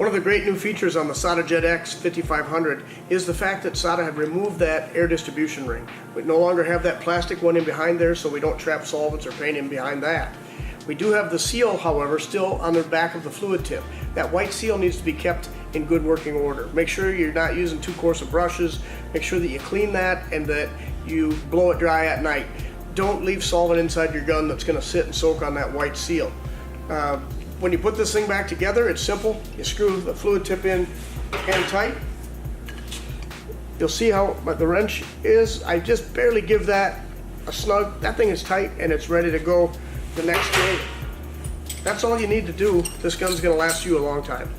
One of the great new features on the SATAjet X 5500 is the fact that SATA have removed that air distribution ring. We no longer have that plastic one in behind there, so we don't trap solvents or paint in behind that. We do have the seal, however, still on the back of the fluid tip. That white seal needs to be kept in good working order. Make sure you're not using too coarse of brushes. Make sure that you clean that and that you blow it dry at night. Don't leave solvent inside your gun that's going to sit and soak on that white seal. When you put this thing back together, it's simple. You screw the fluid tip in and tight. You'll see how the wrench is. I just barely give that a snug. That thing is tight and it's ready to go the next day. That's all you need to do. This gun's going to last you a long time.